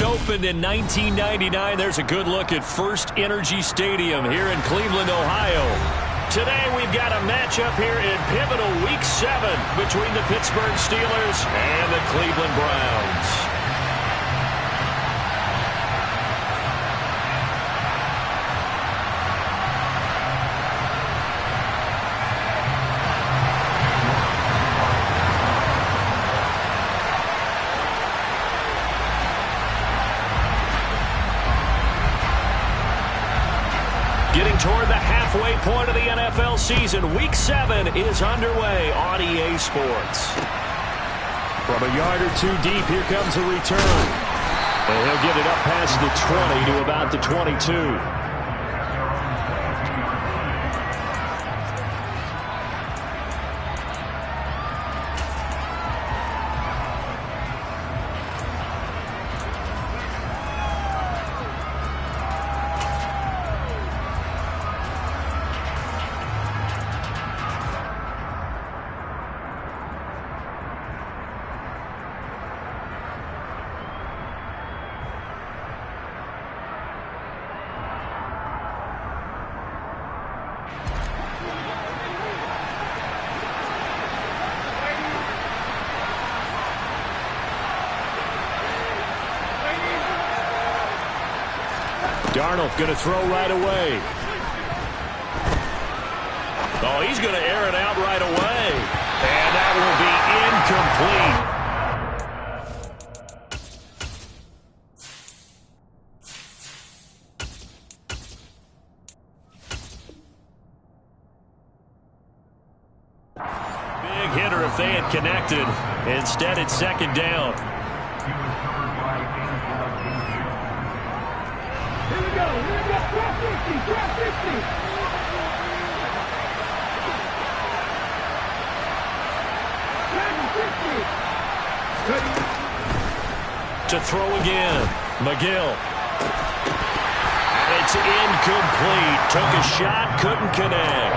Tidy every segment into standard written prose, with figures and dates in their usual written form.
First opened in 1999. There's a good look at First Energy Stadium here in Cleveland, Ohio. Today we've got a matchup here in pivotal Week 7 between the Pittsburgh Steelers and the Cleveland Browns. Getting toward the halfway point of the NFL season, Week 7 is underway on EA Sports. From a yard or two deep, here comes a return. And he'll get it up past the 20 to about the 22. Darnold going to throw right away. Oh, he's going to air it out right away. And that will be incomplete. Big hitter if they had connected. Instead, it's second down. To throw again, McGill. And it's incomplete. Took a shot, couldn't connect.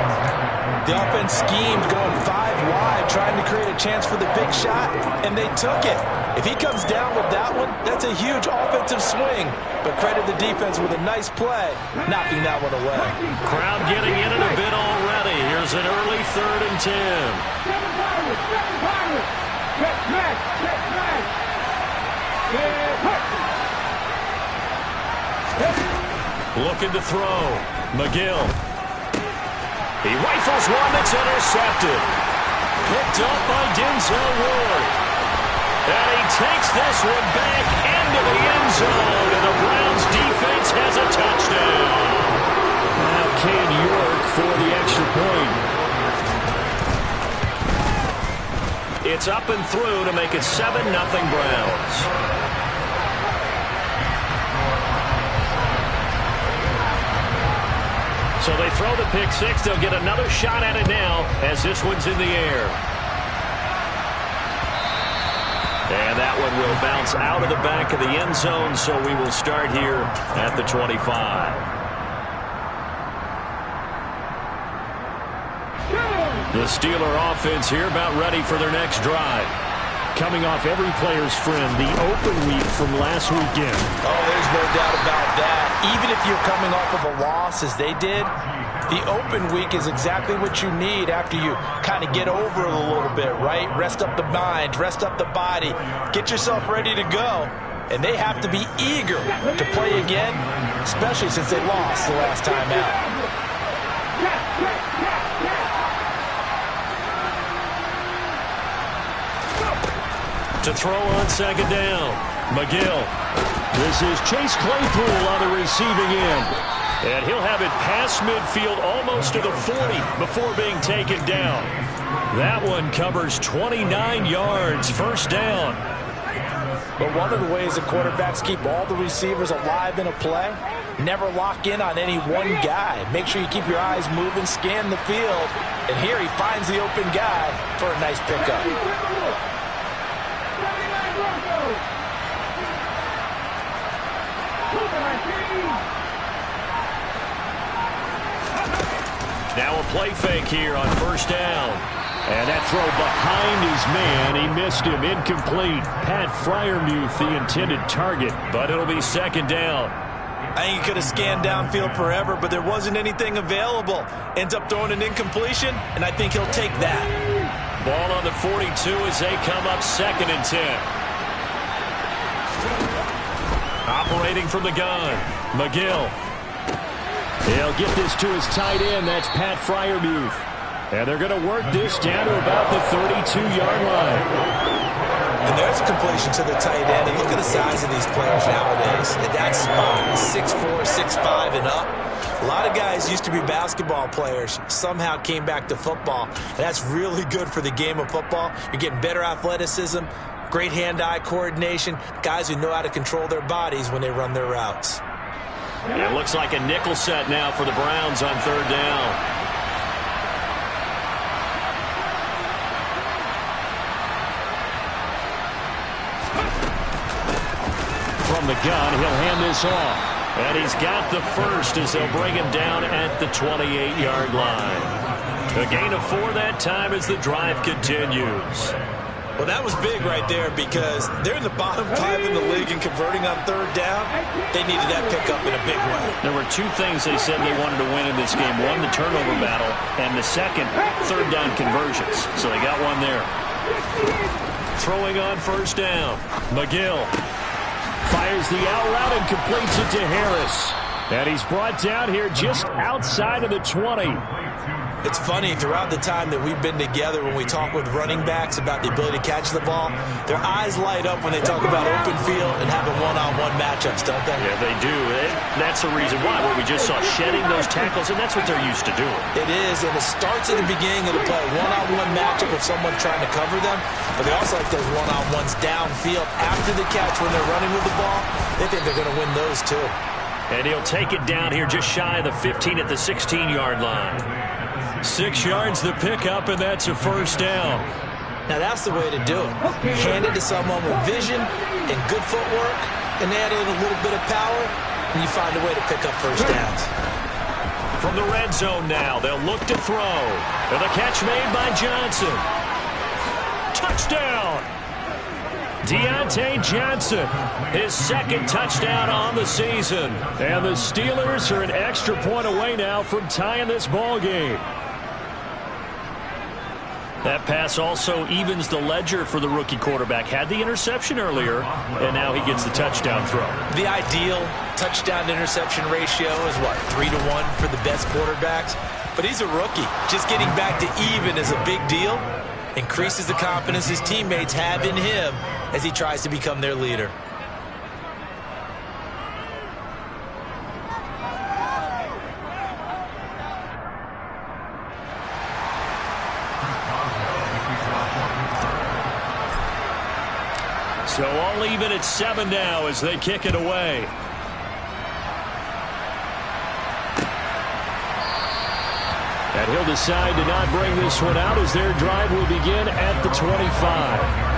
The offense schemed, going 5 wide, trying to create a chance for the big shot, and they took it. If he comes down with that one, that's a huge offensive swing. But credit the defense with a nice play, knocking that one away. Crowd getting in it a bit already. Here's an early 3rd and 10. Looking to throw. McGill. He rifles one that's intercepted. Picked up by Denzel Ward. And he takes this one back into the end zone. And the Browns defense has a touchdown. Now Ken York for the extra point. It's up and through to make it 7-0 Browns. So they throw the pick six. They'll get another shot at it now as this one's in the air. And that one will bounce out of the back of the end zone, so we will start here at the 25. The Steeler offense here about ready for their next drive. Coming off every player's friend, the open week from last weekend. Oh, there's no doubt about that. Even if you're coming off of a loss as they did, the open week is exactly what you need after you kind of get over it a little bit, right? Rest up the mind, rest up the body, get yourself ready to go. And they have to be eager to play again, especially since they lost the last time out. To throw on second down, McGill. This is Chase Claypool on the receiving end. And he'll have it past midfield almost to the 40 before being taken down. That one covers 29 yards, first down. But one of the ways that quarterbacks keep all the receivers alive in a play, never lock in on any one guy. Make sure you keep your eyes moving, scan the field. And here he finds the open guy for a nice pickup. Now a play fake here on first down. And that throw behind his man, he missed him, incomplete. Pat Freiermuth, the intended target, but it'll be second down. I think he could have scanned downfield forever, but there wasn't anything available. Ends up throwing an incompletion, and I think he'll take that. Ball on the 42 as they come up 2nd and 10. Operating from the gun, McGill. He'll get this to his tight end. That's Pat Freiermuth. And they're going to work this down to about the 32-yard line. And there's a completion to the tight end. And look at the size of these players nowadays. At that spot, 6'4", 6'5", and up. A lot of guys used to be basketball players, somehow came back to football. And that's really good for the game of football. You're getting better athleticism, great hand-eye coordination, guys who know how to control their bodies when they run their routes. It looks like a nickel set now for the Browns on 3rd down. From the gun, he'll hand this off. And he's got the first as they'll bring him down at the 28-yard line. A gain of 4 that time as the drive continues. Well, that was big right there because they're in the bottom 5 in the league and converting on 3rd down. They needed that pickup in a big way. There were 2 things they said they wanted to win in this game. One, the turnover battle, and the second, 3rd down conversions. So they got one there. Throwing on 1st down, McGill. Fires the out route and completes it to Harris. And he's brought down here just outside of the 20. It's funny, throughout the time that we've been together, when we talk with running backs about the ability to catch the ball, their eyes light up when they talk about open field and having one-on-one matchups, don't they? Yeah, they do. That's the reason why, where we just saw shedding those tackles, and that's what they're used to doing. It is, and it starts at the beginning of the play. One-on-one matchup with someone trying to cover them, but they also like those one-on-ones downfield after the catch when they're running with the ball. They think they're going to win those, too. And he'll take it down here just shy of the 15 at the 16-yard line. 6 yards the pickup, and that's a 1st down. Now that's the way to do it. Hand it to someone with vision and good footwork, and add in a little bit of power, and you find a way to pick up 1st downs. From the red zone now, they'll look to throw. And the catch made by Johnson. Touchdown! Deontay Johnson, his 2nd touchdown on the season. And the Steelers are an extra point away now from tying this ball game. That pass also evens the ledger for the rookie quarterback. Had the interception earlier, and now he gets the touchdown throw. The ideal touchdown-interception ratio is, what, 3-to-1 for the best quarterbacks? But he's a rookie. Just getting back to even is a big deal. Increases the confidence his teammates have in him as he tries to become their leader. So all even at 7 now as they kick it away. And he'll decide to not bring this one out as their drive will begin at the 25.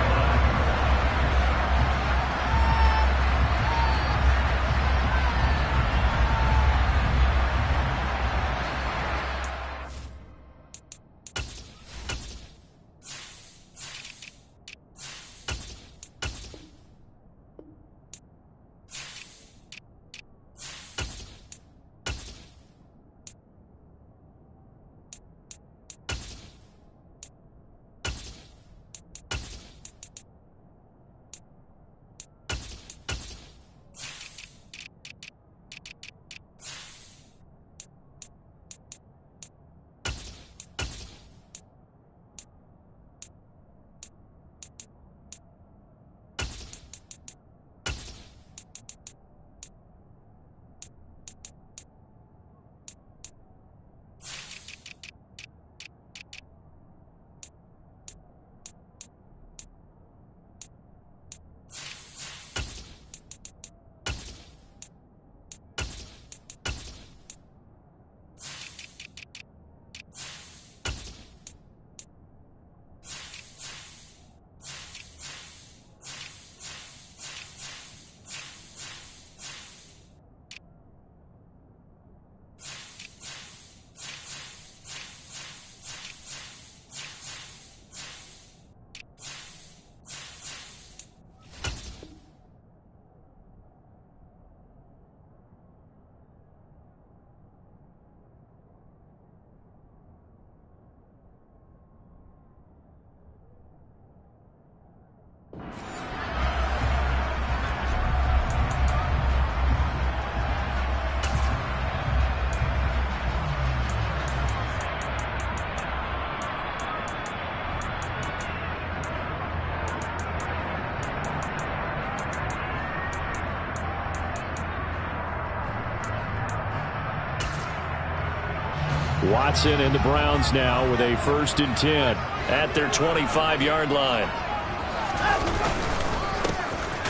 Watson and the Browns now with a 1st and 10 at their 25-yard line.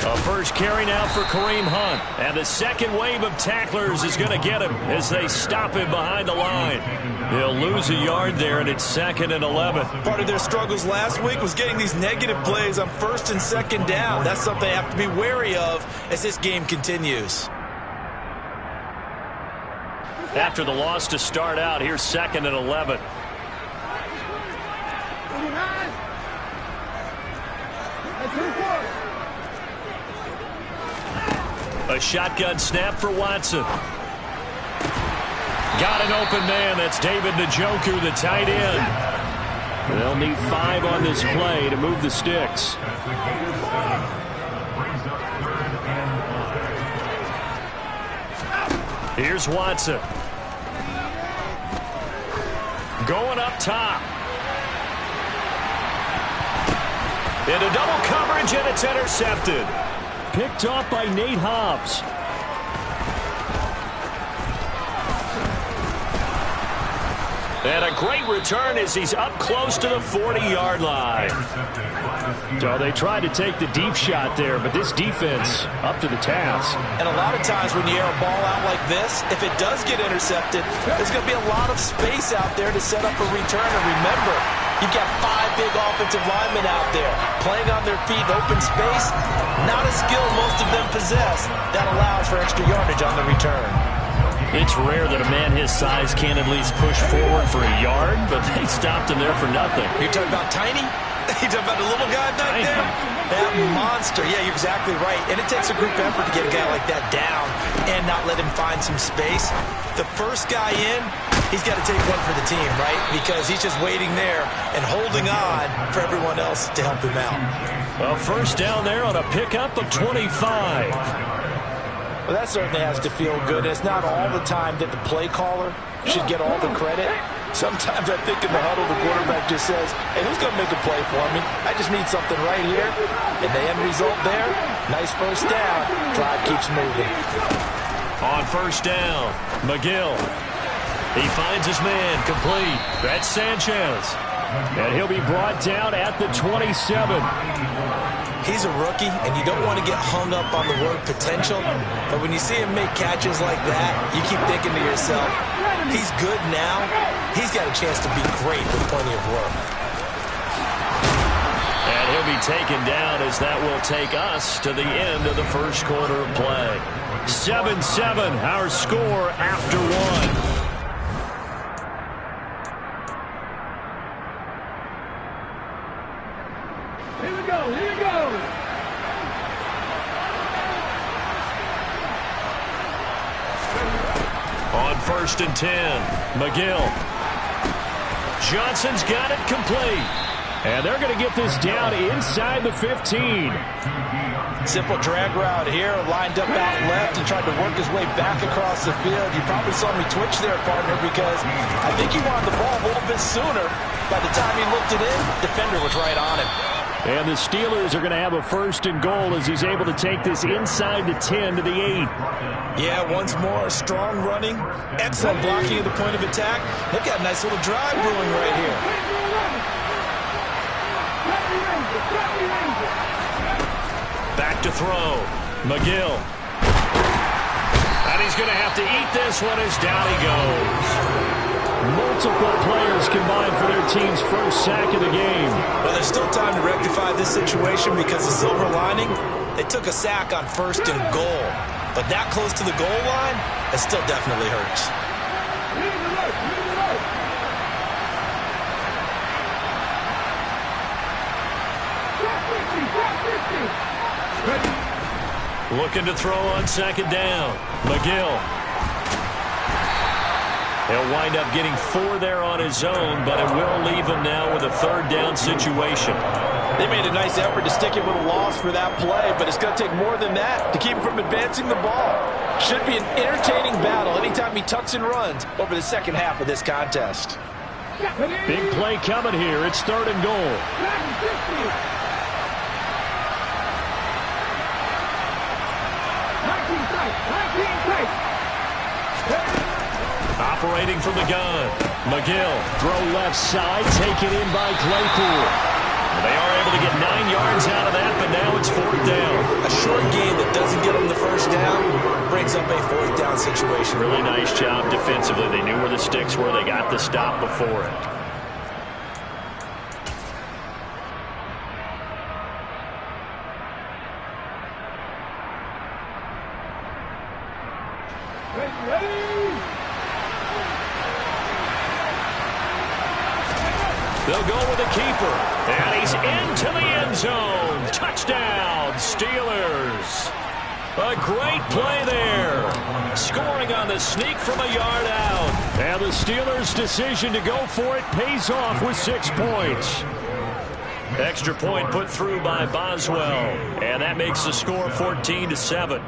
A first carry now for Kareem Hunt. And the second wave of tacklers is going to get him as they stop him behind the line. They'll lose a yard there, and it's 2nd and 11. Part of their struggles last week was getting these negative plays on 1st and 2nd down. That's something they have to be wary of as this game continues. After the loss to start out, here's 2nd and 11. A shotgun snap for Watson. Got an open man. That's David Njoku, the tight end. They'll need 5 on this play to move the sticks. Here's Watson. Going up top. Into double coverage, and it's intercepted. Picked off by Nate Hobbs. And a great return as he's up close to the 40-yard line. So they tried to take the deep shot there, but this defense up to the task. And a lot of times when you air a ball out like this, if it does get intercepted, there's going to be a lot of space out there to set up a return. And remember, you've got 5 big offensive linemen out there playing on their feet in open space. Not a skill most of them possess that allows for extra yardage on the return. It's rare that a man his size can't at least push forward for a yard, but they stopped him there for nothing. You're talking about tiny? You're talking about the little guy back there? That monster. Yeah, you're exactly right. And it takes a group effort to get a guy like that down and not let him find some space. The first guy in, he's got to take one for the team, right? Because he's just waiting there and holding on for everyone else to help him out. Well, first down there on a pickup of 25. Well, that certainly has to feel good. It's not all the time that the play caller should get all the credit. Sometimes I think in the huddle, the quarterback just says, hey, who's going to make a play for me? I just need something right here. And the end result there, nice first down. Drive keeps moving. On first down, McGill. He finds his man, complete. That's Sanchez. And he'll be brought down at the 27. He's a rookie, and you don't want to get hung up on the word potential. But when you see him make catches like that, you keep thinking to yourself, he's good now. He's got a chance to be great with plenty of work. And he'll be taken down as that will take us to the end of the first quarter of play. 7-7, our score after 1. On 1st and 10, McGill. Johnson's got it complete. And they're going to get this down inside the 15. Simple drag route here, lined up out left and tried to work his way back across the field. You probably saw me twitch there, partner, because I think he wanted the ball a little bit sooner. By the time he looked it in, defender was right on him. And the Steelers are going to have a 1st and goal as he's able to take this inside the 10 to the 8. Yeah, once more, strong running, excellent blocking at the point of attack. They've got a nice little drive brewing right here. Back to throw. McGill. And he's going to have to eat this one as down he goes. Multiple players combined for their team's first sack of the game. Well, there's still time to rectify this situation because the silver lining, they took a sack on 1st and goal. But that close to the goal line, it still definitely hurts. Looking to throw on 2nd down. McGill. He'll wind up getting 4 there on his own, but it will leave him now with a 3rd down situation. They made a nice effort to stick him with a loss for that play, but it's going to take more than that to keep him from advancing the ball. Should be an entertaining battle anytime he tucks and runs over the second half of this contest. Big play coming here. It's 3rd and goal. Operating from the gun. McGill, throw left side, taken in by Claypool. They are able to get 9 yards out of that, but now it's 4th down. A short game that doesn't get them the first down brings up a 4th down situation. Really nice job defensively. They knew where the sticks were. They got the stop before it. They'll go with a keeper. And he's into the end zone. Touchdown, Steelers. A great play there. Scoring on the sneak from a yard out. And the Steelers' decision to go for it pays off with 6 points. Extra point put through by Boswell. And that makes the score 14-7.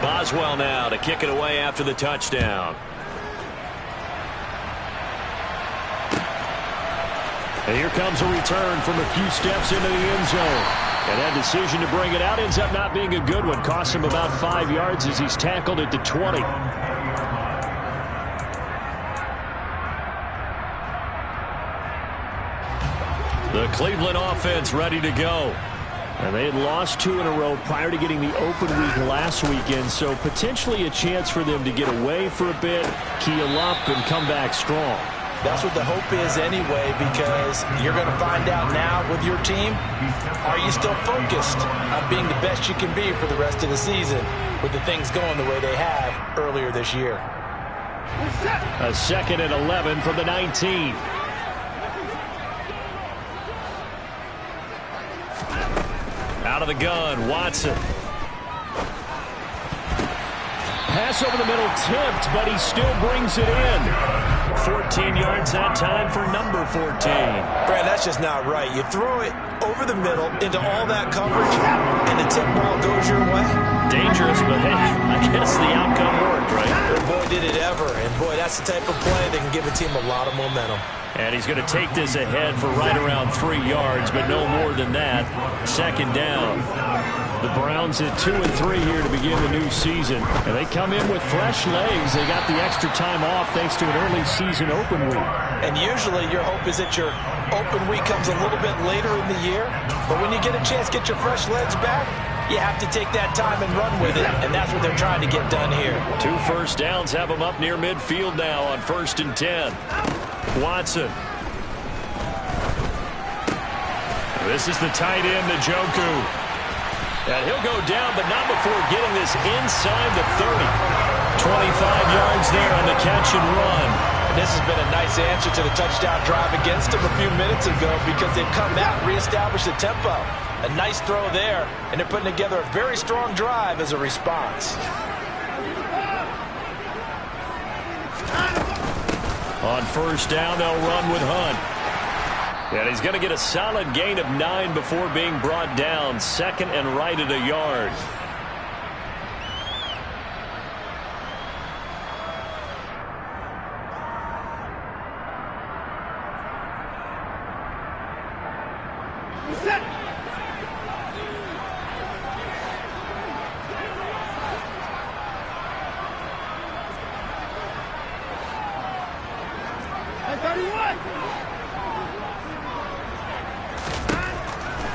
Boswell now to kick it away after the touchdown. And here comes a return from a few steps into the end zone. And that decision to bring it out ends up not being a good one. Costs him about 5 yards as he's tackled at the 20. The Cleveland offense ready to go. And they had lost 2 in a row prior to getting the open week last weekend, so potentially a chance for them to get away for a bit, keel up, and come back strong. That's what the hope is anyway, because you're going to find out now with your team, are you still focused on being the best you can be for the rest of the season with the things going the way they have earlier this year? A 2nd and 11 from the 19. Out of the gun, Watson. Pass over the middle tipped, but he still brings it in. 14 yards that time for number 14. Brad, that's just not right. You throw it over the middle into all that coverage, and the tip ball goes your way. Dangerous, but hey, I guess the outcome worked, right? And boy, did it ever. And boy, that's the type of play that can give a team a lot of momentum. And he's going to take this ahead for right around 3 yards, but no more than that. 2nd down. The Browns at 2 and 3 here to begin the new season. And they come in with fresh legs. They got the extra time off thanks to an early season open week. And usually your hope is that your open week comes a little bit later in the year. But when you get a chance to get your fresh legs back, you have to take that time and run with it. And that's what they're trying to get done here. 2 first downs have them up near midfield now on 1st and 10. Watson. This is the tight end, Njoku. And he'll go down, but not before getting this inside the 30. 25 yards there on the catch and run. And this has been a nice answer to the touchdown drive against them a few minutes ago because they've come out and reestablished the tempo. A nice throw there, and they're putting together a very strong drive as a response. On 1st down, they'll run with Hunt. And he's going to get a solid gain of 9 before being brought down. 2nd and right at a yard.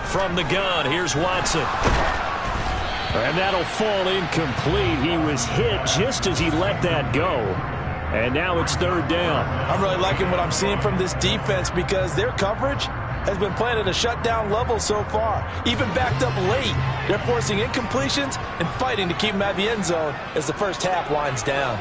From the gun, here's Watson. And that'll fall incomplete. He was hit just as he let that go. And now it's 3rd down. I'm really liking what I'm seeing from this defense because their coverage has been playing at a shutdown level so far. Even backed up late, they're forcing incompletions and fighting to keep them at the end zone as the first half winds down.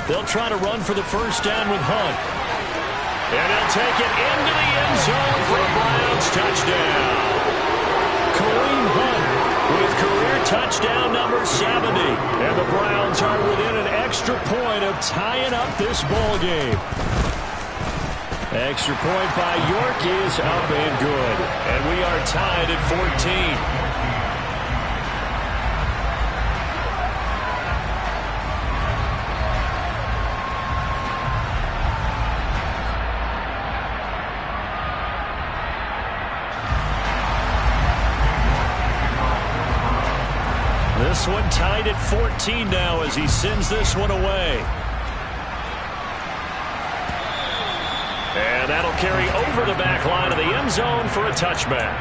They'll try to run for the 1st down with Hunt. And he'll take it into the end zone for a Browns touchdown. Kareem Hunt with career touchdown number 70. And the Browns are within an extra point of tying up this ball game. Extra point by York is up and good. And we are tied at 14. This one tied at 14 now as he sends this one away. And that'll carry over the back line of the end zone for a touchback.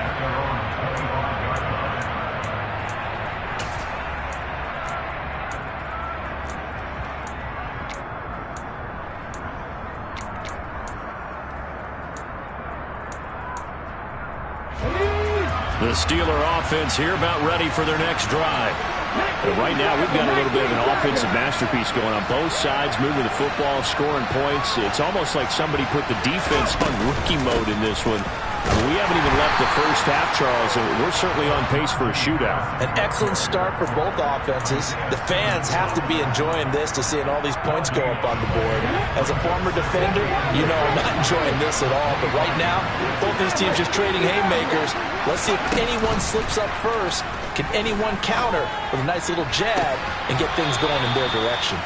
The Steeler offense here about ready for their next drive. And right now, we've got a little bit of an offensive masterpiece going on both sides, moving the football, scoring points. It's almost like somebody put the defense on rookie mode in this one. We haven't even left the first half, Charles, and we're certainly on pace for a shootout. An excellent start for both offenses. The fans have to be enjoying this to seeing all these points go up on the board. As a former defender, you know I'm not enjoying this at all. But right now, both these teams just trading haymakers. Let's see if anyone slips up first. Can anyone counter with a nice little jab and get things going in their direction?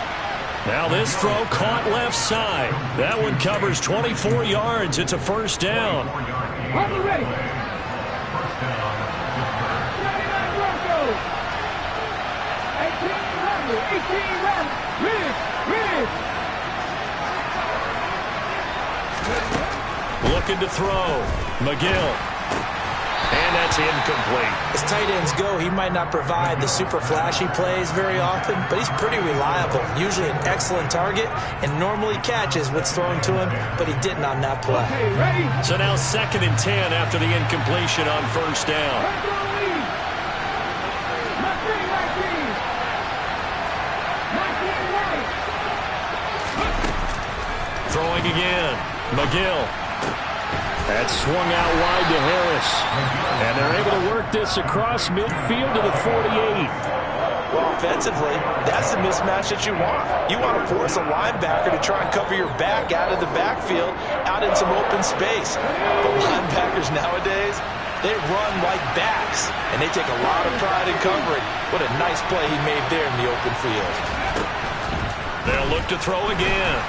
Now this throw caught left side. That one covers 24 yards. It's a first down. Ready. Looking to throw. McGill. And that's incomplete. As tight ends go, he might not provide the super flashy plays very often, but he's pretty reliable. Usually an excellent target and normally catches what's thrown to him, but he didn't on that play. So now 2nd and 10 after the incompletion on first down. Throwing again. McGill. That swung out wide to Harris. And they're able to work this across midfield to the 48. Well, offensively, that's the mismatch that you want. You want to force a linebacker to try and cover your back out of the backfield, out in some open space. But linebackers nowadays, they run like backs, and they take a lot of pride in covering. What a nice play he made there in the open field. They'll look to throw again.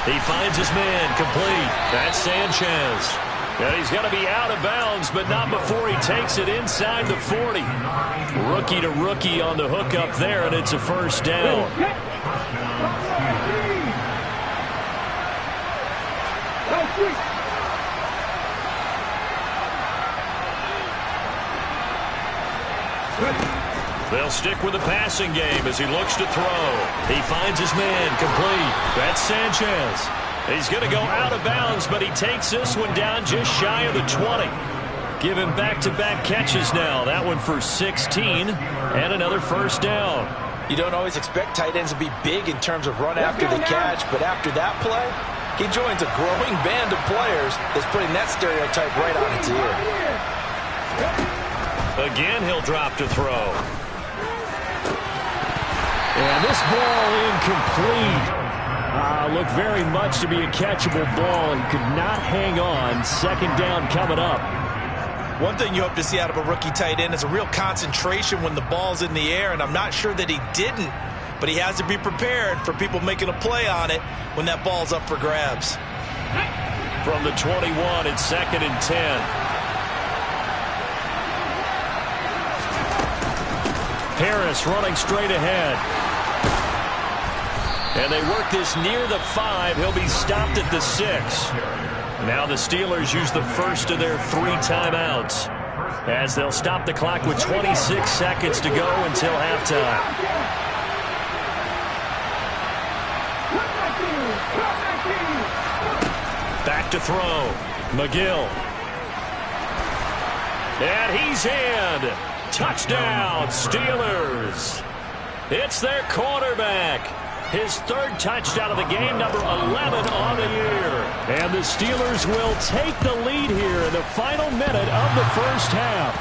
He finds his man complete. That's Sanchez. And he's going to be out of bounds, but not before he takes it inside the 40. Rookie to rookie on the hook up there, and it's a first down. They'll stick with the passing game as he looks to throw. He finds his man complete. That's Sanchez. He's going to go out of bounds, but he takes this one down just shy of the 20. Give him back-to-back catches now. That one for 16 and another first down. You don't always expect tight ends to be big in terms of run after the catch, but after that play, he joins a growing band of players that's putting that stereotype right on its ear. Again, he'll drop to throw. And this ball incomplete. Looked very much to be a catchable ball. He could not hang on. Second down coming up. One thing you hope to see out of a rookie tight end is a real concentration when the ball's in the air, and I'm not sure that he didn't, but he has to be prepared for people making a play on it when that ball's up for grabs. From the 21, it's 2nd and 10. Harris running straight ahead. And they work this near the 5. He'll be stopped at the 6. Now the Steelers use the first of their 3 timeouts as they'll stop the clock with 26 seconds to go until halftime. Back to throw. McGill. And he's in. Touchdown, Steelers. It's their quarterback. His 3rd touchdown of the game, number 11 on the year. And the Steelers will take the lead here in the final minute of the first half.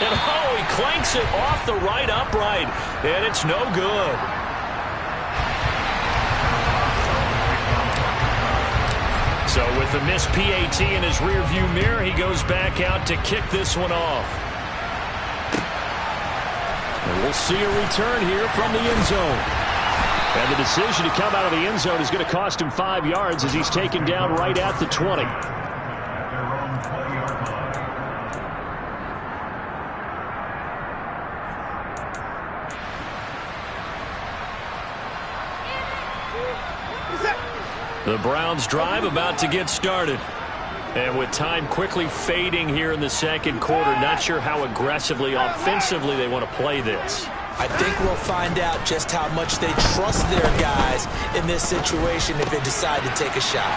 And oh, he clanks it off the right upright. And it's no good. So with the missed PAT in his rearview mirror, he goes back out to kick this one off. And we'll see a return here from the end zone. And the decision to come out of the end zone is going to cost him 5 yards as he's taken down right at the 20. The Browns drive about to get started. And with time quickly fading here in the second quarter, not sure how aggressively, offensively they want to play this. I think we'll find out just how much they trust their guys in this situation if they decide to take a shot.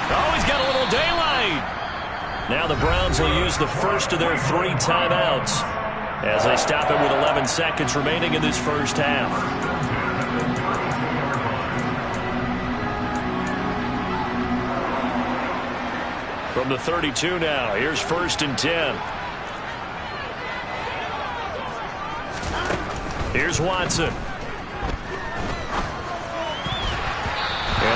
Oh, he's got a little daylight. Now the Browns will use the first of their 3 timeouts as they stop it with 11 seconds remaining in this first half. From the 32 now, here's 1st and 10. Here's Watson. And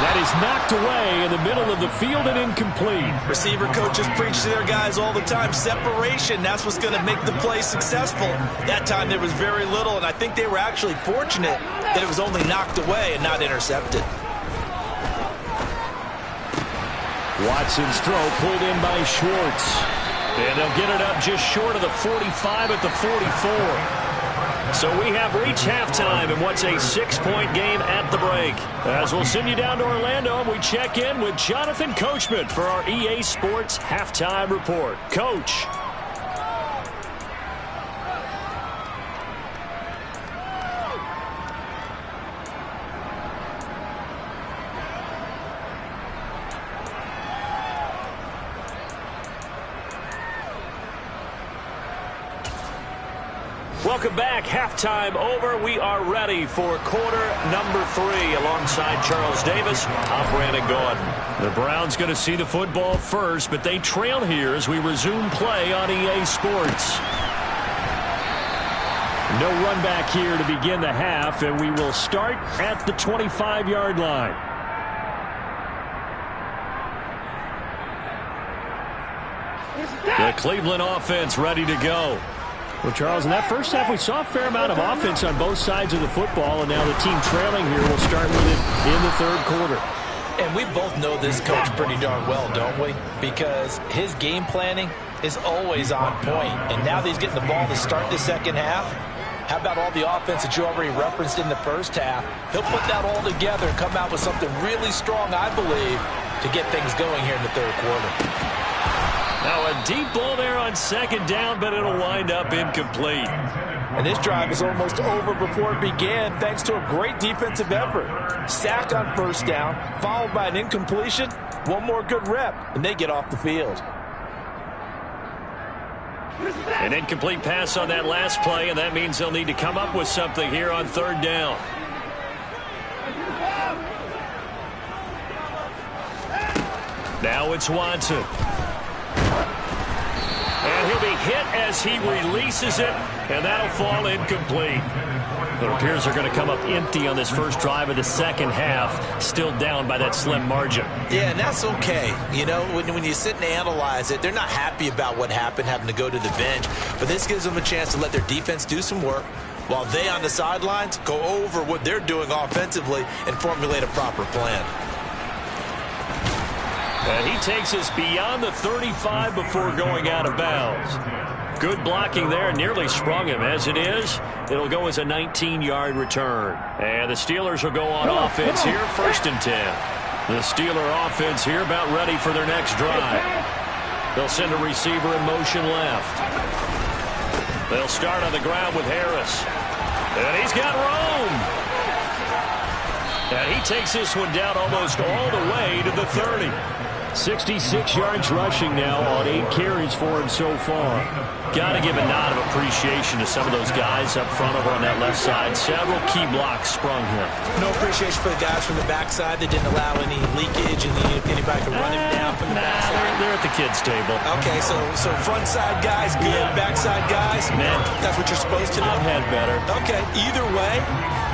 that is knocked away in the middle of the field and incomplete. Receiver coaches preach to their guys all the time. Separation, that's what's going to make the play successful. That time there was very little, and I think they were actually fortunate that it was only knocked away and not intercepted. Watson's throw pulled in by Schwartz. And they'll get it up just short of the 45 at the 44. So we have reached halftime in what's a 6-point game at the break. As we'll send you down to Orlando, and we check in with Jonathan Coachman for our EA Sports Halftime Report. Coach. Welcome back. Halftime over. We are ready for quarter number 3 alongside Charles Davis. I'm Brandon Gordon. The Browns going to see the football first, but they trail here as we resume play on EA Sports. No run back here to begin the half, and we will start at the 25-yard line. The Cleveland offense ready to go. Well, Charles, in that first half, we saw a fair amount of offense on both sides of the football, and now the team trailing here will start with it in the third quarter. And we both know this coach pretty darn well, don't we? Because his game planning is always on point. And now that he's getting the ball to start the second half, how about all the offense that you already referenced in the first half? He'll put that all together and come out with something really strong, I believe, to get things going here in the third quarter. Now a deep ball there on second down, but it'll wind up incomplete. And this drive is almost over before it began thanks to a great defensive effort. Sack on first down, followed by an incompletion. One more good rep, and they get off the field. An incomplete pass on that last play, and that means they'll need to come up with something here on third down. Now it's Watson. And he'll be hit as he releases it, and that'll fall incomplete. It appears they're going to come up empty on this first drive of the second half, still down by that slim margin. Yeah, and that's okay. You know, when you sit and analyze it, they're not happy about what happened, having to go to the bench. But this gives them a chance to let their defense do some work while they on the sidelines go over what they're doing offensively and formulate a proper plan. And he takes us beyond the 35 before going out of bounds. Good blocking there, nearly sprung him. As it is, it'll go as a 19-yard return. And the Steelers will go on offense here, 1st and 10. The Steeler offense here about ready for their next drive. They'll send a receiver in motion left. They'll start on the ground with Harris. And he's got room. And he takes this one down almost all the way to the 30. 66 yards rushing now on 8 carries for him so far. Got to give a nod of appreciation to some of those guys up front over on that left side. Several key blocks sprung here. No appreciation for the guys from the backside that didn't allow any leakage and anybody could run him down from the backside. They're at the kids' table. Okay, so front side guys good, backside guys, man, that's what you're supposed to do. I've had better. Okay, either way,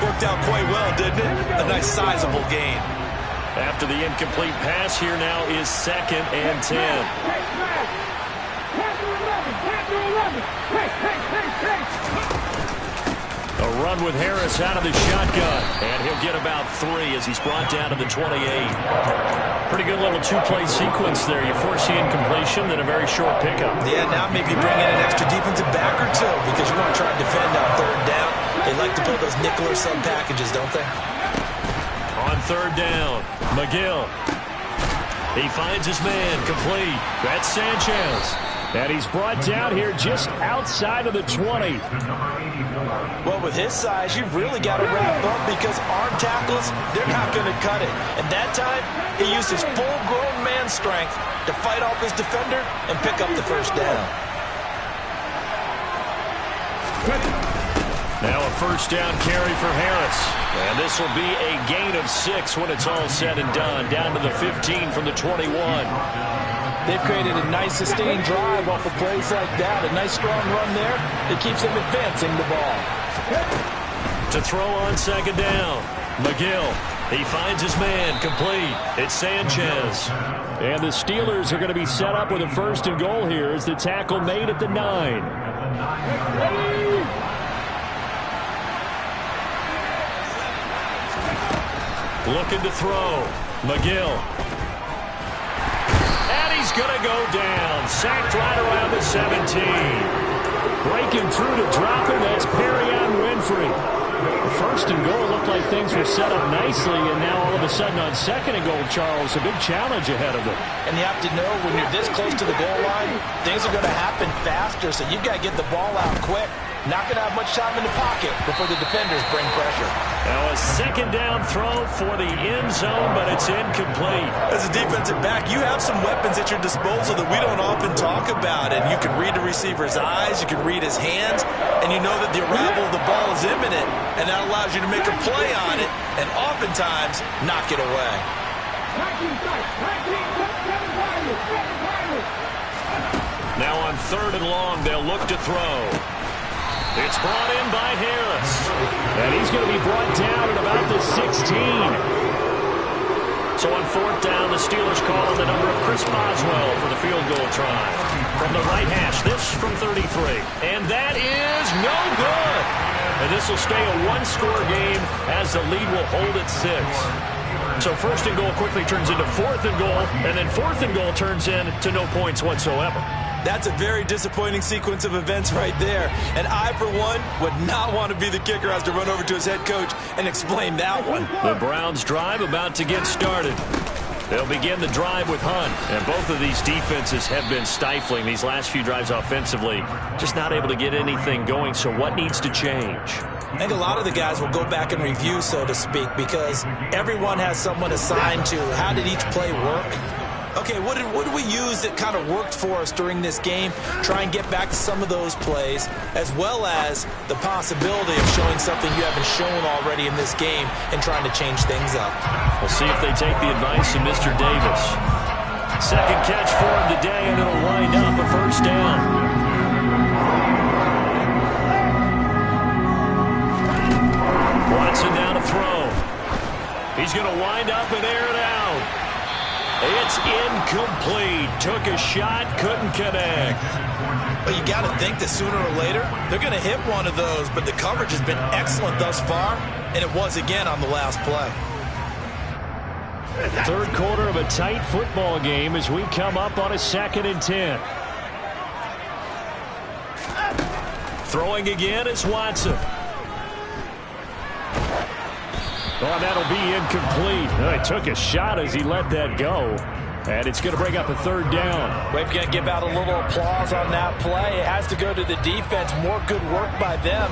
worked out quite well, didn't it? A nice sizable gain. After the incomplete pass, here now is 2nd and 10. A run with Harris out of the shotgun. And he'll get about 3 as he's brought down to the 28. Pretty good little 2-play sequence there. You force the incompletion, then a very short pickup. Yeah, now maybe bring in an extra defensive back or two because you want to try and defend on third down. They like to build those nickel or sub packages, don't they? On third down, McGill. He finds his man, complete. That's Sanchez. And he's brought down here just outside of the 20. Well, with his size, you've really got to wrap up because arm tackles, they're not going to cut it. And that time, he used his full-grown man strength to fight off his defender and pick up the first down. Now a first down carry for Harris. And this will be a gain of 6 when it's all said and done. Down to the 15 from the 21. They've created a nice sustained drive off of plays like that. A nice strong run there. It keeps them advancing the ball. To throw on second down. McGill. He finds his man, complete. It's Sanchez. And the Steelers are going to be set up with a first and goal here as the tackle made at the 9. Looking to throw. McGill. And he's going to go down. Sacked right around the 17. Breaking through to drop him. That's Perrion Winfrey. First and goal looked like things were set up nicely, and now all of a sudden on second and goal, Charles, a big challenge ahead of them. And you have to know when you're this close to the goal line, things are going to happen faster, so you've got to get the ball out quick. Not going to have much time in the pocket before the defenders bring pressure. Now a second down throw for the end zone, but it's incomplete. As a defensive back, you have some weapons at your disposal that we don't often talk about. And you can read the receiver's eyes, you can read his hands, and you know that the arrival of the ball is imminent, and that allows you to make a play on it and oftentimes knock it away. Now on third and long, they'll look to throw. It's brought in by Harris. And he's going to be brought down at about the 16. So on fourth down, the Steelers call on the number of Chris Boswell for the field goal try. From the right hash, this from 33. And that is no good. And this will stay a one-score game as the lead will hold at 6. So first and goal quickly turns into fourth and goal, and then fourth and goal turns into no points whatsoever. That's a very disappointing sequence of events right there. And I, for one, would not want to be the kicker who has to run over to his head coach and explain that one. The Browns drive about to get started. They'll begin the drive with Hunt. And both of these defenses have been stifling these last few drives offensively. Just not able to get anything going. So what needs to change? I think a lot of the guys will go back and review, so to speak, because everyone has someone assigned to how did each play work. Okay, what did we use that kind of worked for us during this game? Try and get back to some of those plays, as well as the possibility of showing something you haven't shown already in this game and trying to change things up. We'll see if they take the advice of Mr. Davis. Second catch for him today, and it'll wind up a first down. Watson now to throw. He's going to wind up and air it out. It's incomplete. Took a shot, couldn't connect. Well, you got to think that sooner or later, they're going to hit one of those, but the coverage has been excellent thus far, and it was again on the last play. Third quarter of a tight football game as we come up on a 2nd and 10. Throwing again is Watson. Oh, that'll be incomplete. Oh, he took a shot as he let that go. And it's going to bring up a third down. We're going to give out a little applause on that play. It has to go to the defense. More good work by them.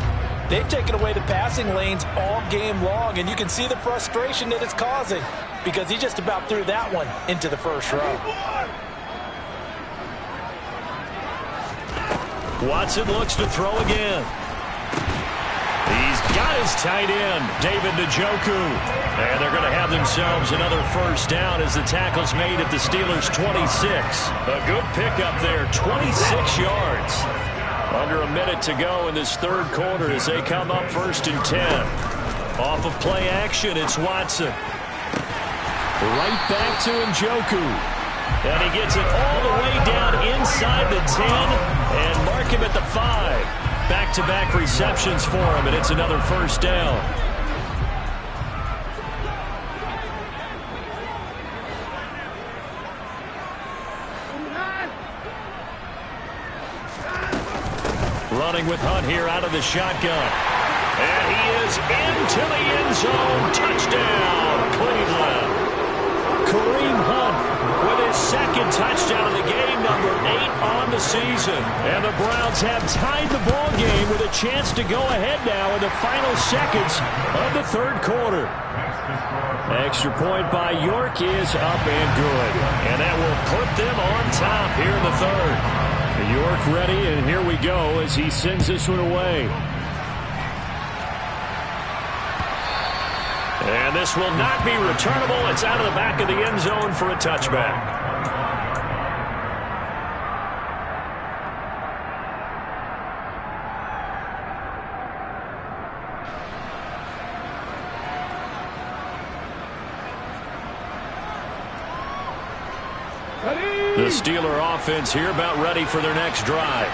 They've taken away the passing lanes all game long, and you can see the frustration that it's causing because he just about threw that one into the first row. Watson looks to throw again. He's got his tight end, David Njoku. And they're going to have themselves another first down as the tackle's made at the Steelers' 26. A good pickup there, 26 yards. Under a minute to go in this third quarter as they come up 1st and 10. Off of play action, it's Watson. Right back to Njoku. And he gets it all the way down inside the 10 and mark him at the 5. Back-to-back receptions for him, and it's another first down. Running with Hunt here out of the shotgun. And he is into the end zone. Touchdown, Cleveland. Kareem Hunt with second touchdown of the game, number 8 on the season. And the Browns have tied the ball game with a chance to go ahead now in the final seconds of the third quarter. Extra point by York is up and good. And that will put them on top here in the third. York ready, and here we go as he sends this one away. And this will not be returnable. It's out of the back of the end zone for a touchback. The Steeler offense here about ready for their next drive.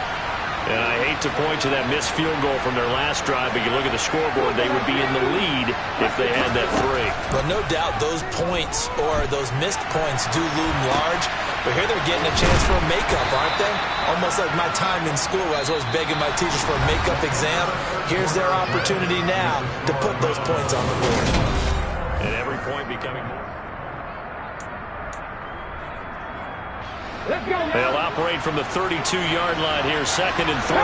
And I hate to point to that missed field goal from their last drive, but you look at the scoreboard, they would be in the lead if they had that 3. Well, no doubt those points or those missed points do loom large, but here they're getting a chance for a makeup, aren't they? Almost like my time in school where I was always begging my teachers for a makeup exam. Here's their opportunity now to put those points on the board. And every point becoming more. They'll operate from the 32-yard line here, 2nd and 3.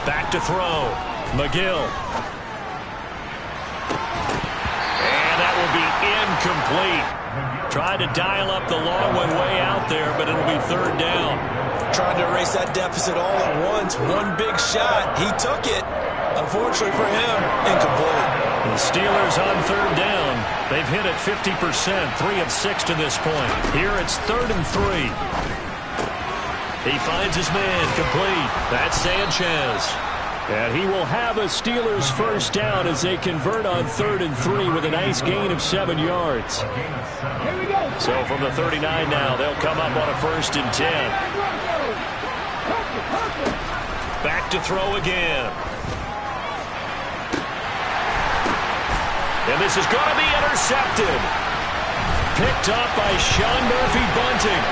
Back to throw. McGill. And that will be incomplete. Tried to dial up the long one way out there, but it'll be 3rd down. Trying to erase that deficit all at once. One big shot. He took it. Unfortunately for him, incomplete. The Steelers on 3rd down. They've hit it 50%, 3 of 6 to this point. Here it's 3rd and 3. He finds his man, complete. That's Sanchez. And he will have a Steelers first down as they convert on 3rd and 3 with a nice gain of 7 yards. So from the 39 now, they'll come up on a 1st and 10. Back to throw again. And this is going to be intercepted. Picked up by Sean Murphy-Bunting.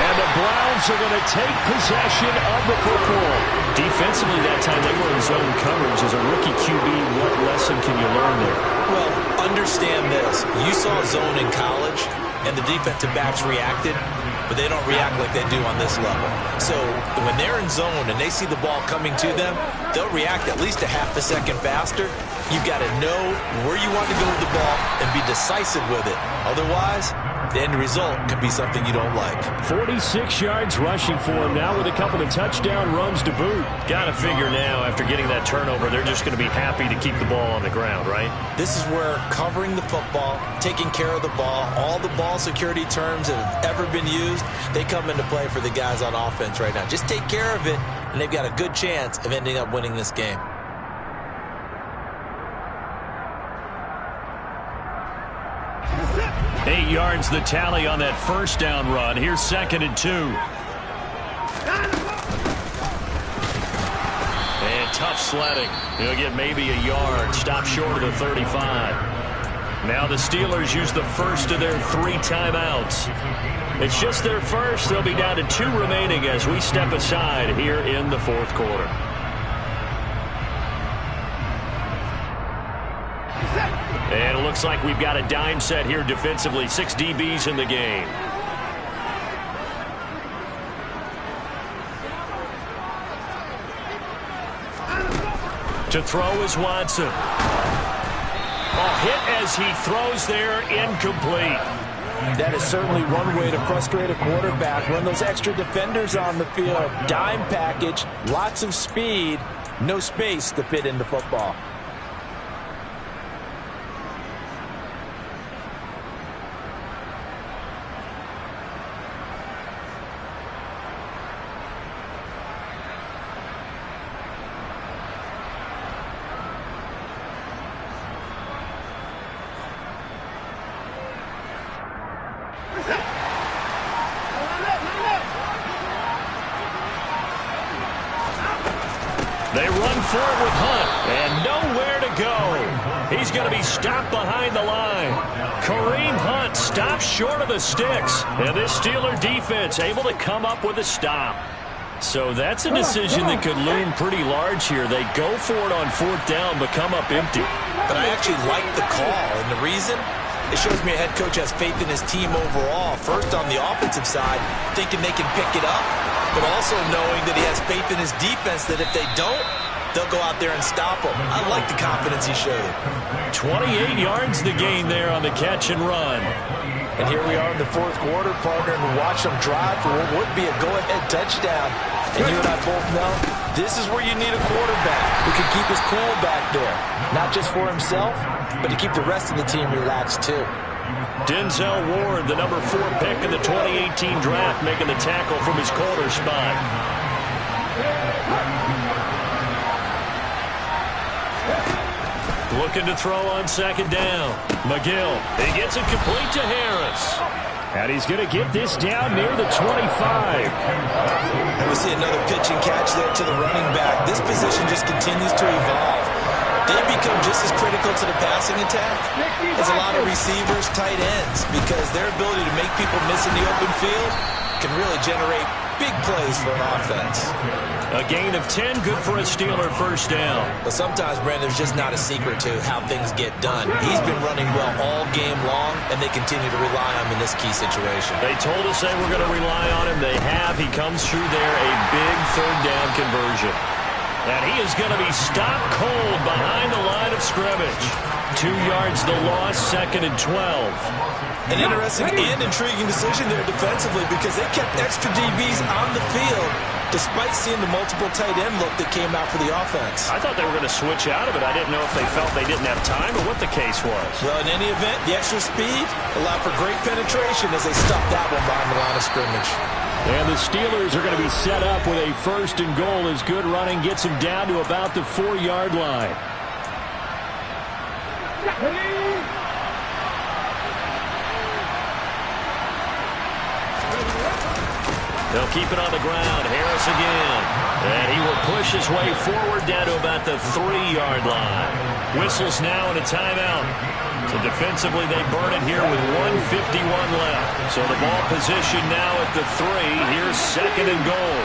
And the Browns are going to take possession of the football. Defensively that time, they were in zone coverage. As a rookie QB, what lesson can you learn there? Well, understand this. You saw zone in college, and the defensive backs reacted, but they don't react like they do on this level. So when they're in zone and they see the ball coming to them, they'll react at least a half a second faster. You've got to know where you want to go with the ball and be decisive with it. Otherwise, the end result could be something you don't like. 46 yards rushing for him now with a couple of touchdown runs to boot. Got to figure now, after getting that turnover, they're just going to be happy to keep the ball on the ground, right? This is where covering the football, taking care of the ball, all the ball security terms that have ever been used, they come into play for the guys on offense right now. Just take care of it, and they've got a good chance of ending up winning this game. 8 yards the tally on that first down run. Here's 2nd and 2. And tough sledding. He'll get maybe a yard. Stop short of the 35. Now the Steelers use the first of their 3 timeouts. It's just their first. They'll be down to 2 remaining as we step aside here in the 4th quarter. And it looks like we've got a dime set here defensively. 6 DBs in the game. To throw is Watson. A hit as he throws there, incomplete. That is certainly one way to frustrate a quarterback. Run those extra defenders on the field. Dime package, lots of speed, no space to fit into football. They run forward with Hunt, and nowhere to go. He's going to be stopped behind the line. Kareem Hunt stops short of the sticks, and this Steeler defense able to come up with a stop. So that's a decision that could loom pretty large here. They go for it on 4th down, but come up empty. But I actually like the call, and the reason? It shows me a head coach has faith in his team overall. First, on the offensive side, thinking they can pick it up, but also knowing that he has faith in his defense that if they don't, they'll go out there and stop them. I like the confidence he showed. 28 yards the gain there on the catch and run. And here we are in the 4th quarter, partner, and we watch them drive for what would be a go-ahead touchdown. And you and I both know this is where you need a quarterback who can keep his cool back there. Not just for himself, but to keep the rest of the team relaxed too. Denzel Ward, the number 4 pick in the 2018 draft, making the tackle from his corner spot. Looking to throw on 2nd down. McGill, he gets it complete to Harris. And he's going to get this down near the 25. And we see another pitch and catch there to the running back. This position just continues to evolve. They become just as critical to the passing attack as a lot of receivers, tight ends, because their ability to make people miss in the open field can really generate big plays for an offense. A gain of 10, good for a Steeler 1st down. But sometimes, Brandon, there's just not a secret to how things get done. He's been running well all game long, and they continue to rely on him in this key situation. They told us they were going to rely on him. They have. He comes through there, a big 3rd down conversion. And he is going to be stopped cold behind the line of scrimmage. 2 yards the loss, 2nd and 12. An interesting and intriguing decision there defensively because they kept extra DBs on the field despite seeing the multiple tight end look that came out for the offense. I thought they were going to switch out of it. I didn't know if they felt they didn't have time or what the case was. Well, in any event, the extra speed allowed for great penetration as they stopped that one behind the line of scrimmage. And the Steelers are going to be set up with a 1st and goal as good running gets him down to about the 4-yard line. They'll keep it on the ground. Harris again. And he will push his way forward down to about the 3-yard line. Whistles now and a timeout. So defensively, they burn it here with 1:51 left. So the ball position now at the 3. Here's 2nd and goal.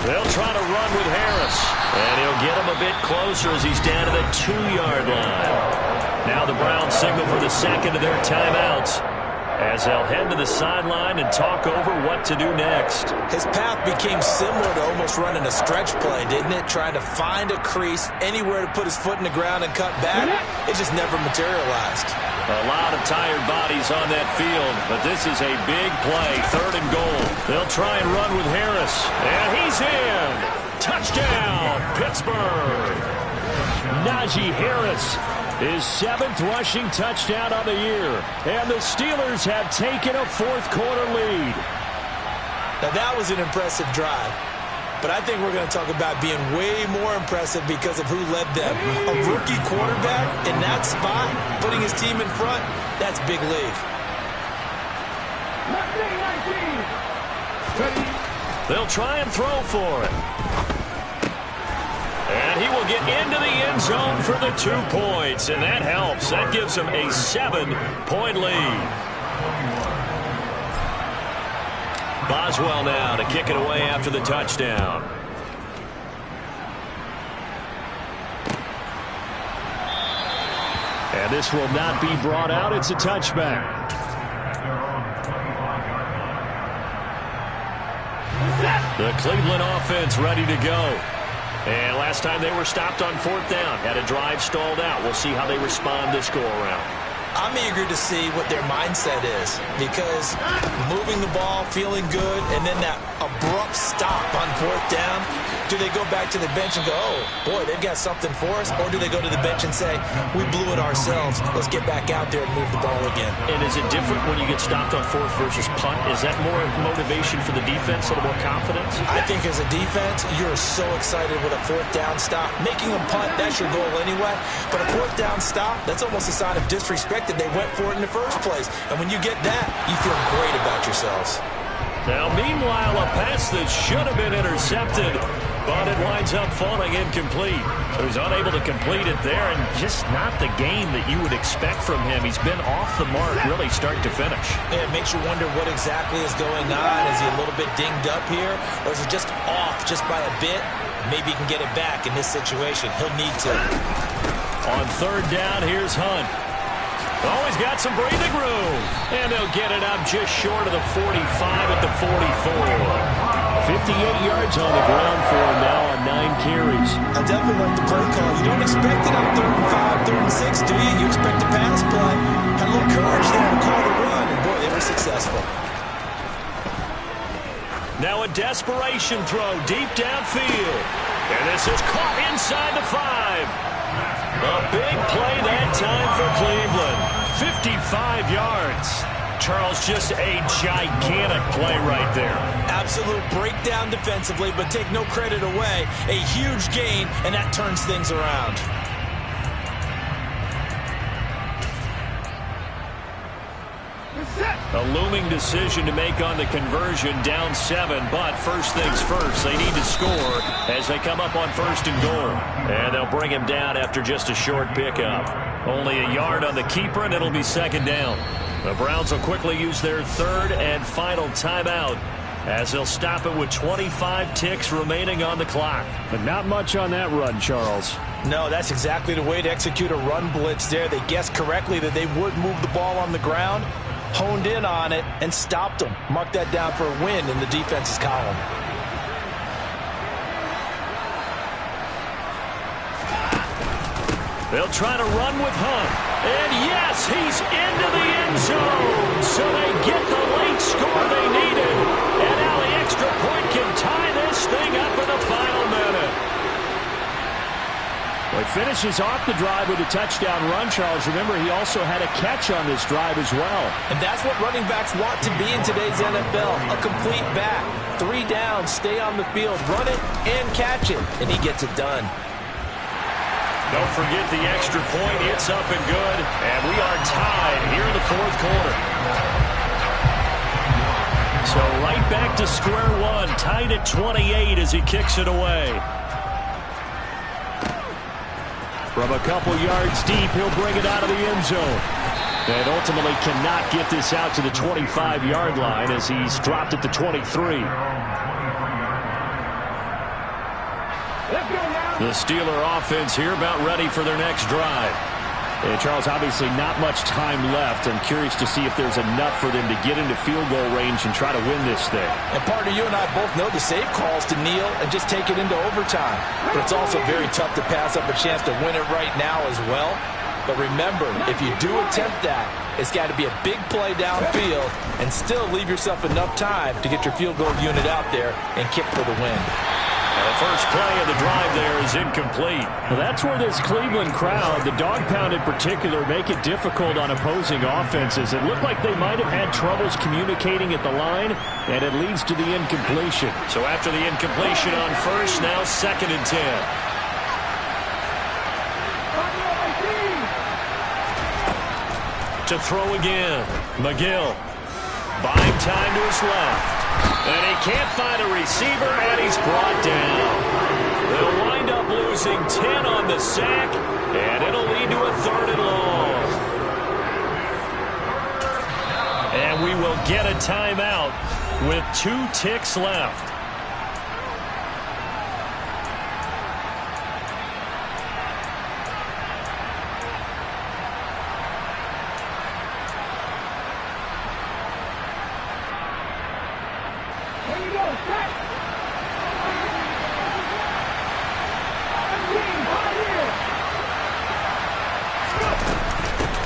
They'll try to run with Harris. And he'll get him a bit closer as he's down to the 2-yard line. Now the Browns signal for the 2nd of their timeouts, as they'll head to the sideline and talk over what to do next. His path became similar to almost running a stretch play, didn't it? Trying to find a crease, anywhere to put his foot in the ground and cut back. It just never materialized. A lot of tired bodies on that field, but this is a big play, 3rd and goal. They'll try and run with Harris, and he's in. Touchdown, Pittsburgh. Najee Harris, his 7th rushing touchdown on the year. And the Steelers have taken a 4th quarter lead. Now that was an impressive drive. But I think we're going to talk about being way more impressive because of who led them. A rookie quarterback in that spot, putting his team in front, that's big league. They'll try and throw for it. And he will get into the end zone for the 2 points. And that helps. That gives him a 7-point lead. Boswell now to kick it away after the touchdown. And this will not be brought out. It's a touchback. The Cleveland offense ready to go. And last time they were stopped on 4th down, had a drive stalled out. We'll see how they respond this go-around. I'm eager to see what their mindset is because moving the ball, feeling good, and then that abrupt stop on 4th down, do they go back to the bench and go, oh, boy, they've got something for us? Or do they go to the bench and say, we blew it ourselves. Let's get back out there and move the ball again. And is it different when you get stopped on 4th versus punt? Is that more motivation for the defense, a little more confidence? I think as a defense, you're so excited with a 4th down stop. Making a punt, that's your goal anyway. But a 4th down stop, that's almost a sign of disrespect that they went for it in the first place. And when you get that, you feel great about yourselves. Now, meanwhile, a pass that should have been intercepted but it winds up falling incomplete. So he's unable to complete it there, and just not the game that you would expect from him. He's been off the mark really start to finish. Yeah, it makes you wonder what exactly is going on. Is he a little bit dinged up here, or is he just off just by a bit? Maybe he can get it back in this situation. He'll need to. On third down, here's Hunt. Oh, he's got some breathing room. And they'll get it up just short of the 45 at the 44. 58 yards on the ground for him now on 9 carries. I definitely like the play call. You don't expect it on 3rd and 5, 3rd and 6, do you? You expect a pass play. Had a little courage there to call the run, and boy, they were successful. Now a desperation throw deep downfield. And this is caught inside the 5. A big play that time for Cleveland. 55 yards. Charles, just a gigantic play right there. Absolute breakdown defensively, but take no credit away. A huge gain, and that turns things around. A looming decision to make on the conversion, down 7, but first things first, they need to score as they come up on 1st and goal. And they'll bring him down after just a short pickup. Only a yard on the keeper, and it'll be 2nd down. The Browns will quickly use their 3rd and final timeout as they'll stop it with 25 ticks remaining on the clock. But not much on that run, Charles. No, that's exactly the way to execute a run blitz there. They guessed correctly that they would move the ball on the ground, honed in on it, and stopped them. Mark that down for a win in the defense's column. They'll try to run with Hunt. And yes, he's into the end zone. So they get the late score they needed. And now the extra point can tie this thing up in the final minute. Well, he finishes off the drive with a touchdown run, Charles. Remember, he also had a catch on this drive as well. And that's what running backs want to be in today's NFL. A complete back. 3 downs, stay on the field, run it, and catch it. And he gets it done. Don't forget the extra point. It's up and good. And we are tied here in the 4th quarter. So right back to square one. Tied at 28 as he kicks it away. From a couple yards deep, he'll bring it out of the end zone. And ultimately cannot get this out to the 25-yard line as he's dropped at the 23. The Steeler offense here about ready for their next drive. And Charles, obviously not much time left. I'm curious to see if there's enough for them to get into field goal range and try to win this thing. And partner, you and I both know the safe calls to kneel and just take it into overtime. But it's also very tough to pass up a chance to win it right now as well. But remember, if you do attempt that, it's got to be a big play downfield and still leave yourself enough time to get your field goal unit out there and kick for the win. The first play of the drive there is incomplete. Well, that's where this Cleveland crowd, the dog pound in particular, make it difficult on opposing offenses. It looked like they might have had troubles communicating at the line, and it leads to the incompletion. So after the incompletion on first, now 2nd and 10. To throw again, McGill. Buying time to his left. And he can't find a receiver, and he's brought down. They'll wind up losing 10 on the sack, and it'll lead to a 3rd and long. And we will get a timeout with 2 ticks left.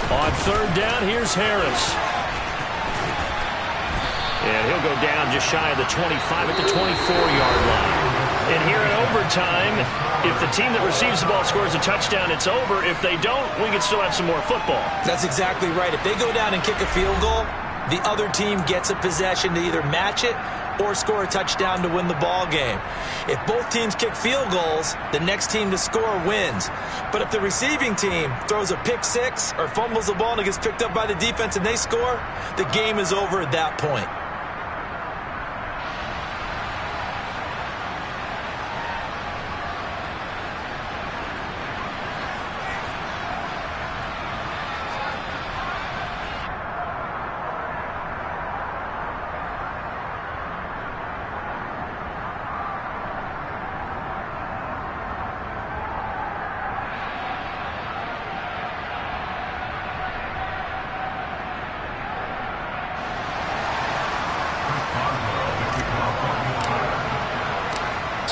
On 3rd down, here's Harris. And he'll go down just shy of the 25 at the 24-yard line. And here in overtime, if the team that receives the ball scores a touchdown, it's over. If they don't, we can still have some more football. That's exactly right. If they go down and kick a field goal, the other team gets a possession to either match it or score a touchdown to win the ball game. If both teams kick field goals, the next team to score wins. But if the receiving team throws a pick six or fumbles the ball and it gets picked up by the defense and they score, the game is over at that point.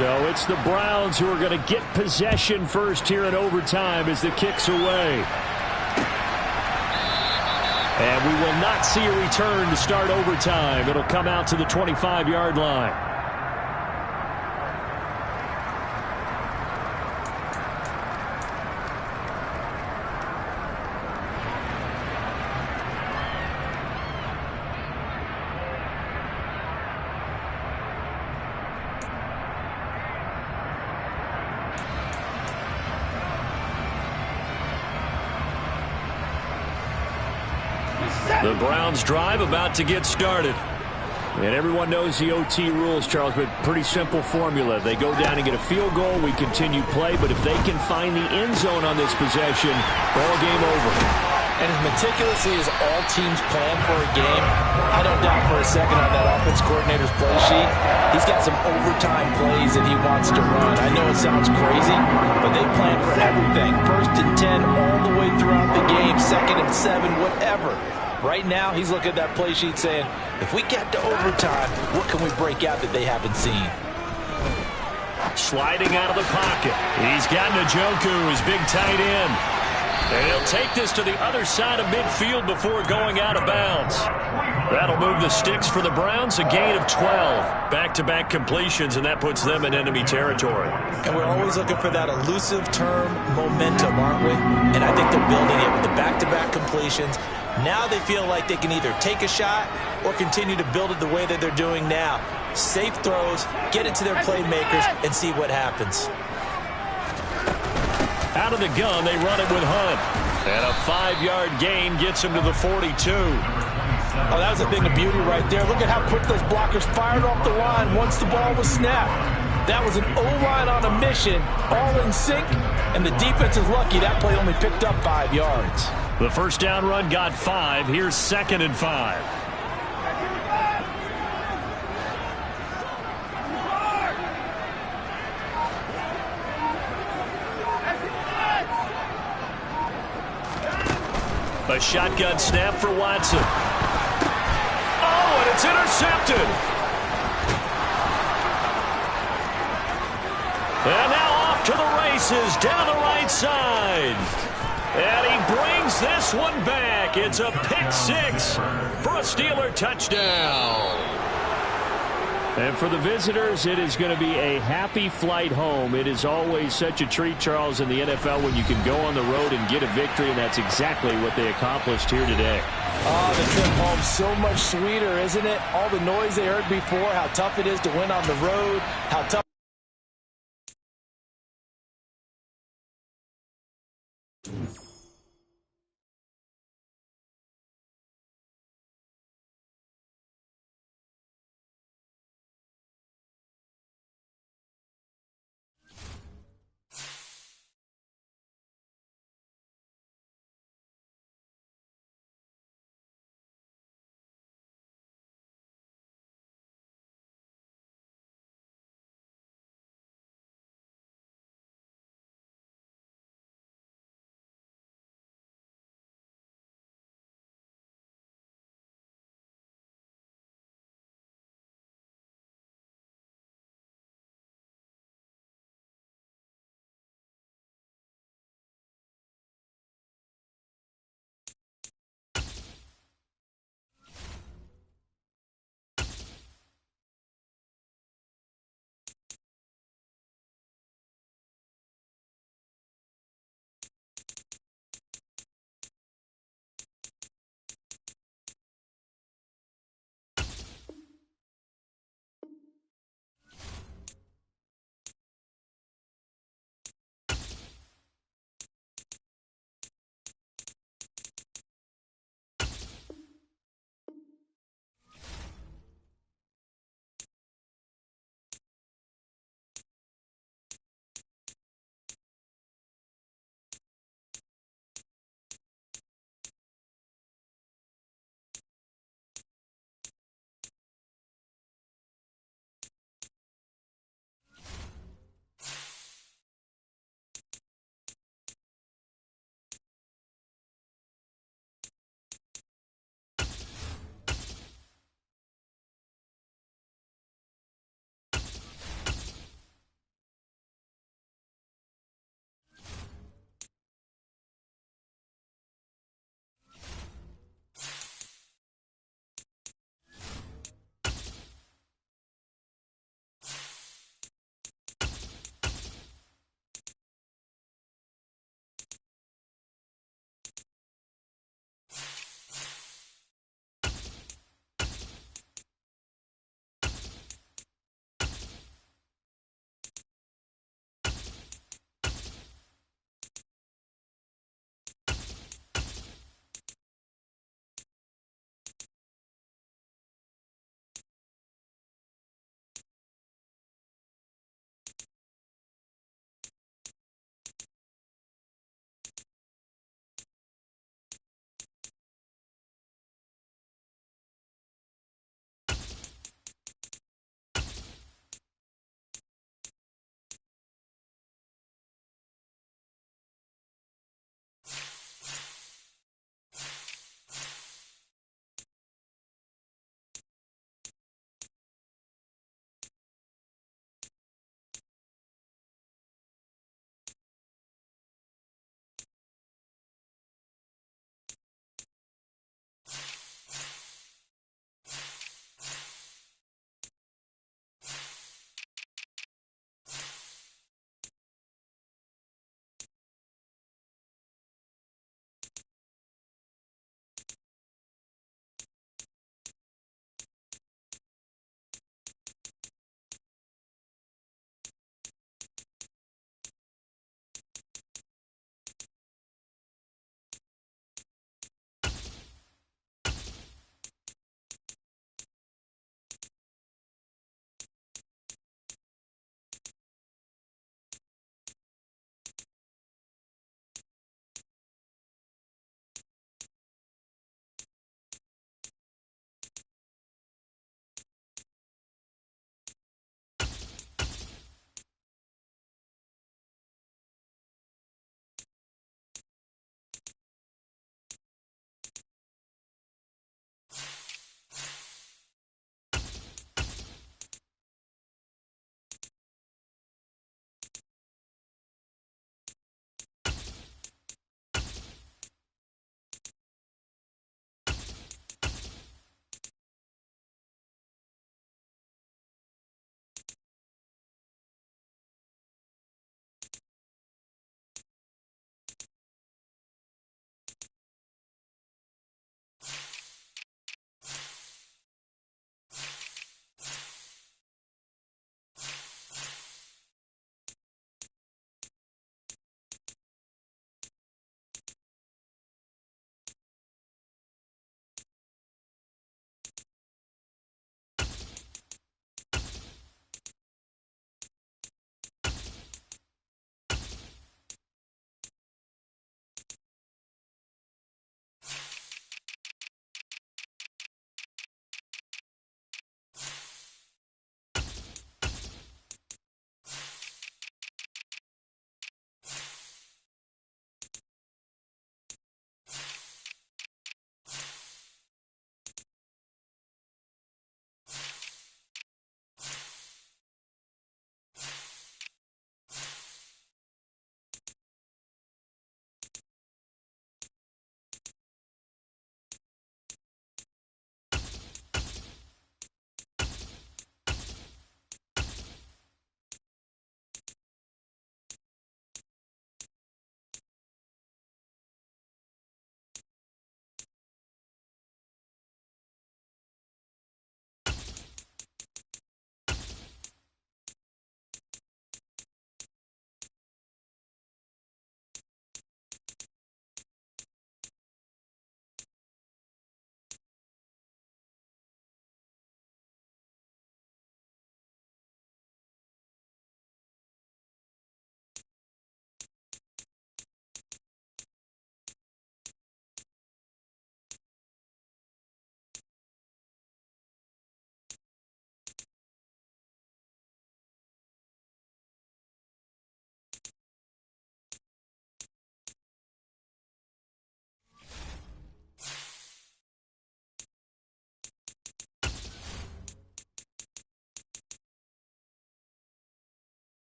So it's the Browns who are going to get possession first here in overtime as the kick's away. And we will not see a return to start overtime. It'll come out to the 25-yard line. The Browns drive about to get started. And everyone knows the OT rules, Charles, but pretty simple formula. They go down and get a field goal, we continue play, but if they can find the end zone on this possession, ball game over. And as meticulously as all teams plan for a game, I don't doubt for a second on that offense coordinator's play sheet, he's got some overtime plays that he wants to run. I know it sounds crazy, but they plan for everything. 1st and 10 all the way throughout the game, 2nd and 7, whatever. Right now, he's looking at that play sheet saying, if we get to overtime, what can we break out that they haven't seen? Sliding out of the pocket. He's got Njoku, his big tight end. And he'll take this to the other side of midfield before going out of bounds. That'll move the sticks for the Browns, a gain of 12. Back-to-back completions, and that puts them in enemy territory. And we're always looking for that elusive term momentum, aren't we? And I think they're building it with the back-to-back completions. Now they feel like they can either take a shot or continue to build it the way that they're doing now. Safe throws, get it to their playmakers, and see what happens. Out of the gun, they run it with Hunt. And a 5-yard gain gets him to the 42. Oh, that was a thing of beauty right there. Look at how quick those blockers fired off the line once the ball was snapped. That was an O-line on a mission, all in sync, and the defense is lucky that play only picked up 5 yards. The first down run got 5. Here's 2nd and 5. A shotgun snap for Watson. Oh, and it's intercepted. And now off to the races down the right side. And he brings this one back. It's a pick 6 for a Steeler touchdown. And for the visitors, it is going to be a happy flight home. It is always such a treat, Charles, in the NFL when you can go on the road and get a victory, and that's exactly what they accomplished here today. Oh, the trip home so much sweeter, isn't it? All the noise they heard before, how tough it is to win on the road, how tough